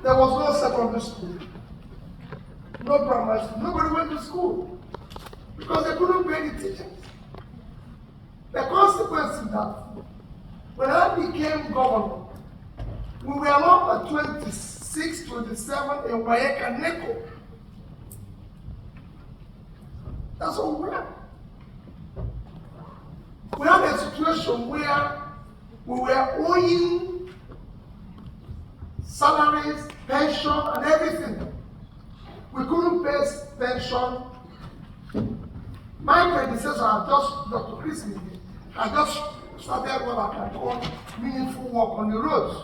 There was no secondary school, no primary school. Nobody went to school because they couldn't pay the teachers. The consequence is that when I became governor, we were number 26, 27 in Wayeka Neko. That's what we had. We had a situation where we were owing salaries, pension, and everything. We couldn't pay pension. My predecessor Dr. Chris Ndibe, had just started what I can call meaningful work on the roads.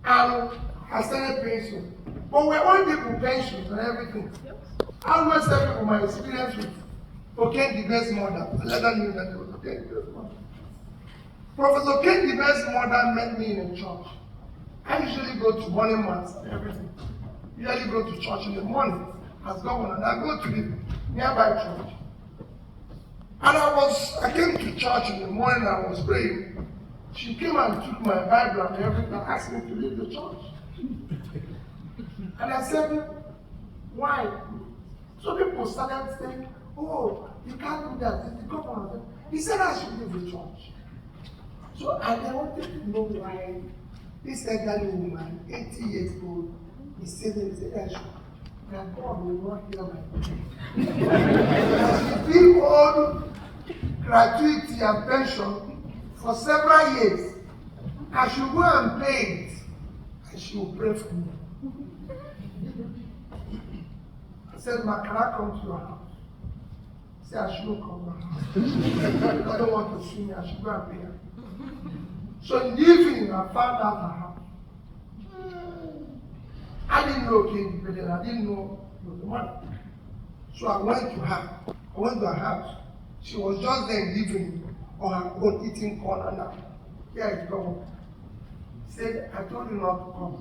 And I started pension. But we're owing people pensions and everything. I always tell people my experience with Okey Ndibe's mother. I let them know that it was Okey Ndibe's mother. Professor Okey Ndibe's mother met me in a church. I usually go to morning mass and everything. Usually go to church in the morning as governor, and I go to the nearby church. And I came to church in the morning, I was praying. She came and took my Bible and everything and asked me to leave the church. And I said, why? So people started saying, oh, you can't do that. It's the governor. He said I should leave the church. So I wanted to know why this elderly woman, 80 years old, is saying, I should. That God will not hear my prayer. She did all gratuity and pension for several years. I should go and pay it, and she will pray for me. I said, can I come to your house? She said, I shouldn't come to her house. I don't want to see me, I should go and pay her. So in the evening, I found out her house. I didn't know Okey Ndibe then, I didn't know the money. So I went to her house. She was just there in the evening on her own eating corn and now. Here it comes. She said, I told you not to come.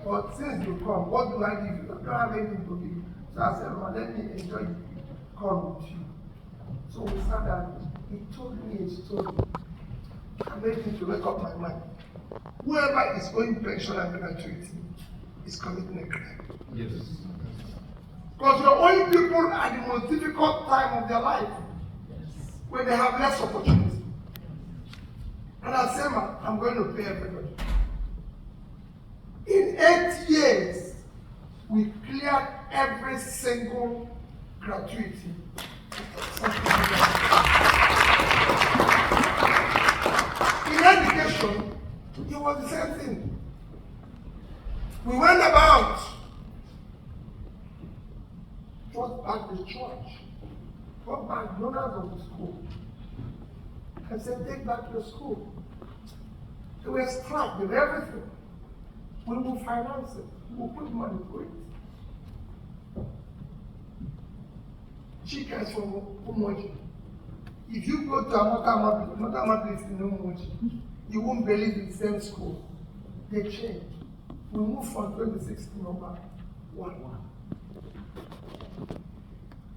But since you come, what do I give you? I don't have anything to give you. So I said, well, let me enjoy the corn with you. So we sat down. He told me a story. I made him to wake up my mind. Whoever is owing pension and gratuity is committing a crime. Yes. Because you're owing people at the most difficult time of their life, when they have less opportunity. And I said, I'm going to pay everybody. In 8 years, we cleared every single gratuity. In education, it was the same thing. We went about, brought back the church, brought back the owners of the school, and said, take back your school. They were struck with everything. We will finance it. We will put money for it. Chika is from Umoji. If you go to another place in Umoji, you won't believe in the same school. They changed. We moved from 26 to number 1.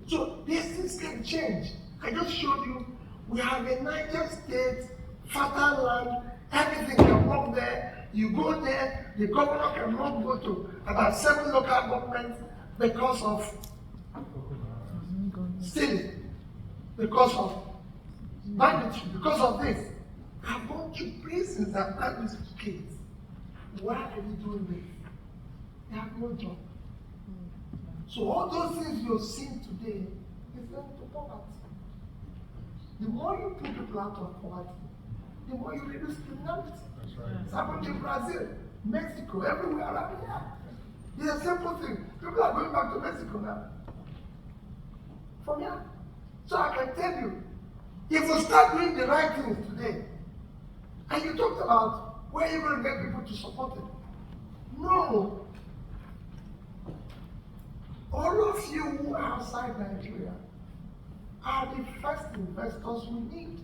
So these things can change. I just showed you, we have a Niger State, fertile land, everything can work there. You go there, the governor cannot go to about 7 local governments because of stealing, because of banditry, because of this. I've gone to prisons and asked these kids, why are you doing this? They have no job. So all those things you're seeing today is linked to poverty. The more you put people out of poverty, the more you reduce criminality. That's right. It's happened in Brazil, Mexico, everywhere around here. It's a simple thing. People are going back to Mexico now. From here. So I can tell you, if we start doing the right things today, and you talked about where you're going to get people to support it. No. All of you who are outside Nigeria are the first investors we need.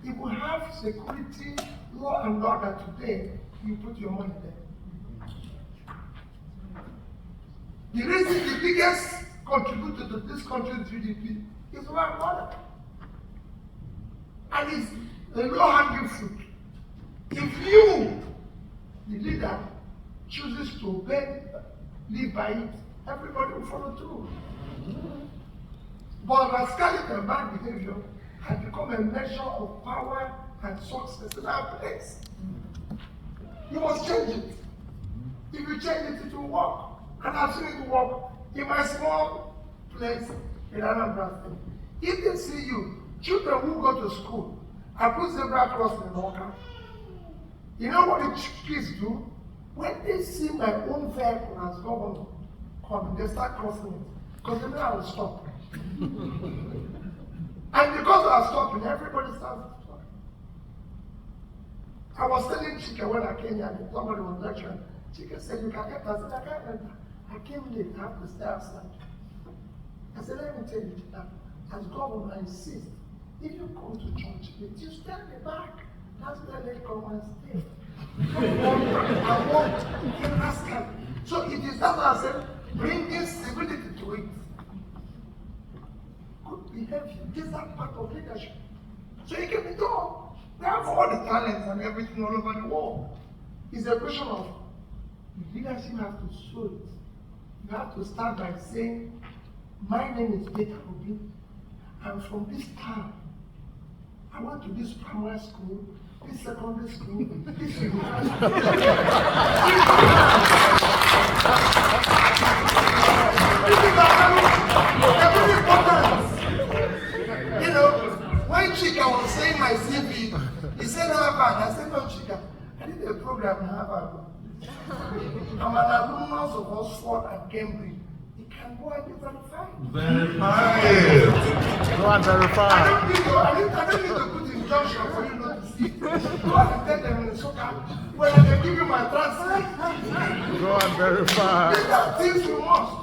If we have security, law and order today, you put your money there. The reason the biggest contributor to this country's GDP is law and order. And it's a low-hanging fruit. If you, the leader chooses to obey, live by it, everybody will follow through. But rascality and bad behavior has become a measure of power and success in our place. You must change it. If you change it, it will work. And I've seen it work in my small place in Anambra State. If they see you, children who go to school, I put zebra crossing in Oka. You know what the kids do? When they see my own vehicle as governor coming, they start crossing it. Because they know I will stop. And because I was stopping, everybody started stopping. I was telling Chika when I came here, somebody was lecturing. Chika said, you can enter. I said, I can't enter. I came late, I have to stay outside. I said, let me tell you, as governor, I insist, if you come to church, you stand in the back. That's where they come and stay. I want in rascal. So it is that I said, bringing civility to it. Good behavior. This is that part of leadership. So it can be done. We have all the talents and everything all over the world. It's a question of leadership have to show it. You have to start by saying, my name is Peter Obi. I'm from this town. I went to this primary school, this secondary school, this university. This is very important. You know, when Chika was saying my CV, he said Harvard. I said, no, Chika, I did a program in Harvard. I'm an alumnus of Oxford and Cambridge. You can go and be verified. Verified. Go and verify. I don't need to put injunction for you not to see. Go and tell them in soccer when I can give you my transcript. Go and verify. These are things we must.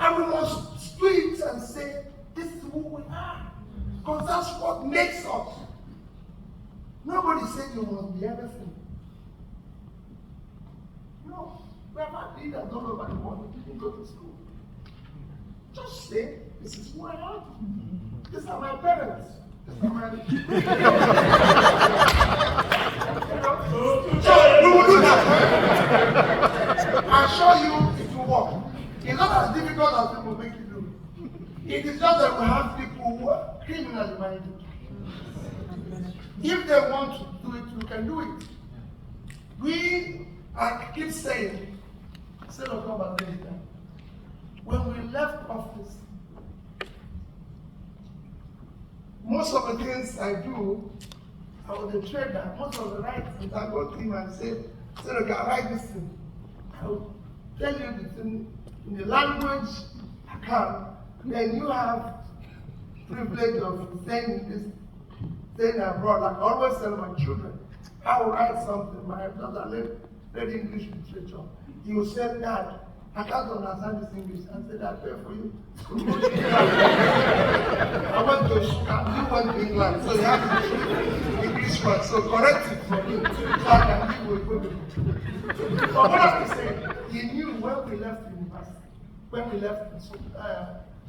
And we must do it and say, this is who we are. Because that's what makes us. Nobody said you must be everything. No. We have had leaders all over the world who didn't go to school. Just say, this is who I am. These are my parents. These are my... So we will do that. I assure you it will work. It's not as difficult as people make it do. It is just that we have people who are criminally minded. If they want to do it, we can do it. I keep saying, instead of about later, when we left office, most of the things I do, I was a trader. Most of the writings, I go to him and say, okay, I write this thing. I will tell you the thing in the language I can. Then you have privilege of saying this, saying abroad. Like I always tell my children, I will write something. My daughter read English literature. He will say, Dad, I can't understand this English. I said, I pay for you. I went to school, you went to England, so you have to do English word. So correct it for me, so I can give you a good. But what I'm saying, he knew when we left university, when we left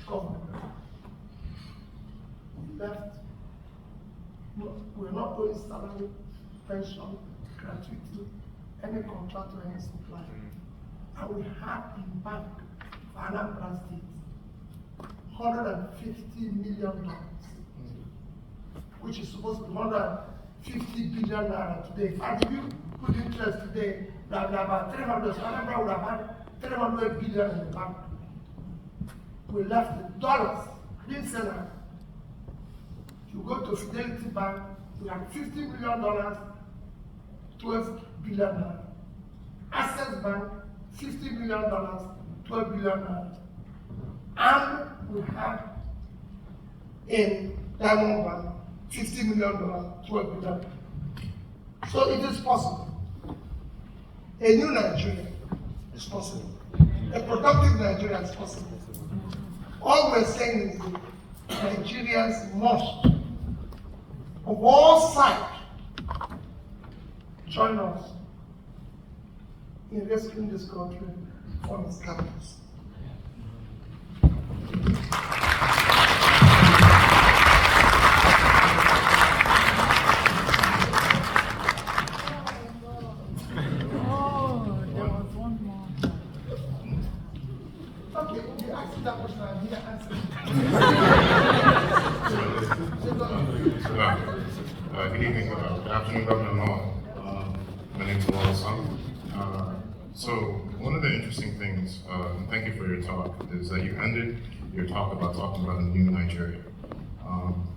government, we left. We're not going salary, pension, gratuity, any contract or any supply. And we had in bank for Anambra State $150 million, which is supposed to be 150 billion naira today. And if you put interest today, that would be about 300, so Anambra would have had 300 billion in the bank. We left the dollars, didn't sell that. You go to Fidelity Bank, we have $50 million, 12 billion. Access Bank, $50 million, 12 billion. And we have in Diamond Bank, $50 million, 12 billion. So it is possible. A new Nigeria is possible. A productive Nigeria is possible. All we're saying is that Nigerians must, of all sides, join us in rescuing this country from its captors. Good evening, good afternoon, Governor Law. My name is Lawrence. So one of the interesting things, and thank you for your talk, is that you ended your talk about talking about a new Nigeria.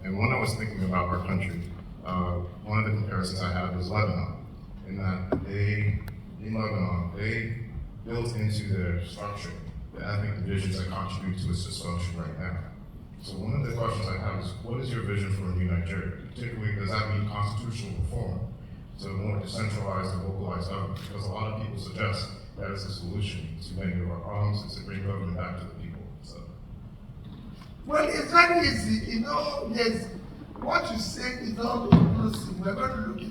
And when I was thinking about our country, one of the comparisons I had was Lebanon, in that in Lebanon, they built into their structure the ethnic divisions that contribute to its dysfunction right now. So one of the questions I have is, what is your vision for a new Nigeria? Particularly, does that mean constitutional reform to a more decentralized and localized government? Because a lot of people suggest that is the solution to many of our problems, is to bring government back to the people. So. Well, it's very easy. You know, there's what you say is all inclusive. We're going to look at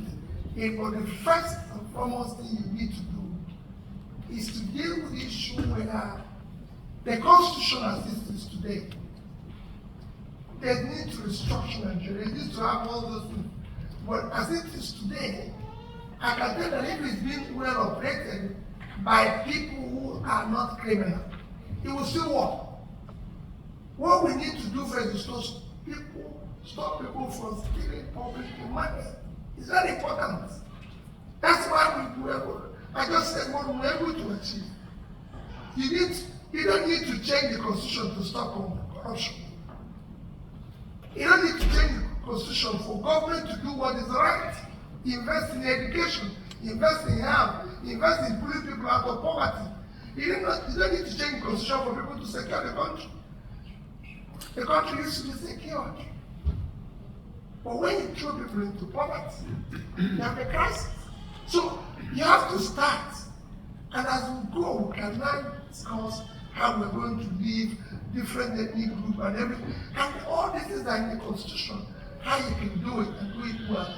it. But the first and foremost thing you need to do is to deal with the issue where the Constitution as it is today. There's need to restructure Nigeria. It needs to have all those things. But as it is today, I can tell that if it's being well operated by people who are not criminal, it will still work. What we need to do first is to stop people from stealing public money. It's very important. That's why we were able, I just said what we were able to achieve. You don't need to change the constitution to stop corruption. You don't need to change the constitution for government to do what is right. Invest in education, invest in health, invest in pulling people out of poverty. You don't need to change the constitution for people to secure the country. The country needs to be secured. But when you throw people into poverty, you have a crisis. So you have to start. And as we go, we can now discuss how we're going to live, different ethnic groups and everything. And all this is in the constitution, how you can do it and do it well.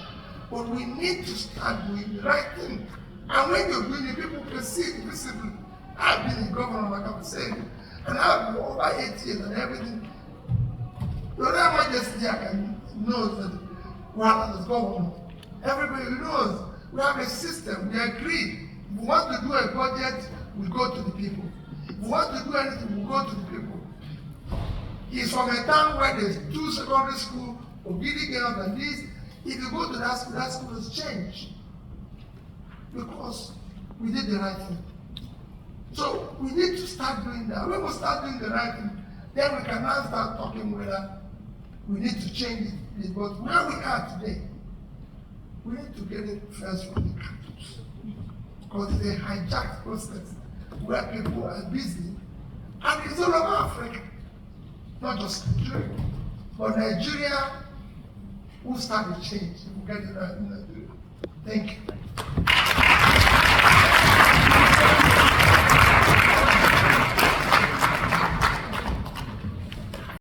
But we need to start doing the right thing. And when you're doing it, people can see it visibly. I've been a governor, like I'm saying, and I've been over 8 years and everything. Your Majesty, I can know that well, as governor, everybody knows we have a system, we agree. If we want to do a budget, we go to the people. If we want to do anything, we go to the people. He's from a town where there's 2 secondary schools, obedient girls and this. If you go to that school has changed. Because we did the right thing. So we need to start doing that. When we start doing the right thing, then we can now start talking whether we need to change it. But where we are today, we need to get it first from the campus. Because it's a hijacked process where people are busy. And it's all over Africa. Not just Nigeria. But Nigeria will start to change if we get it right in Nigeria. Thank you.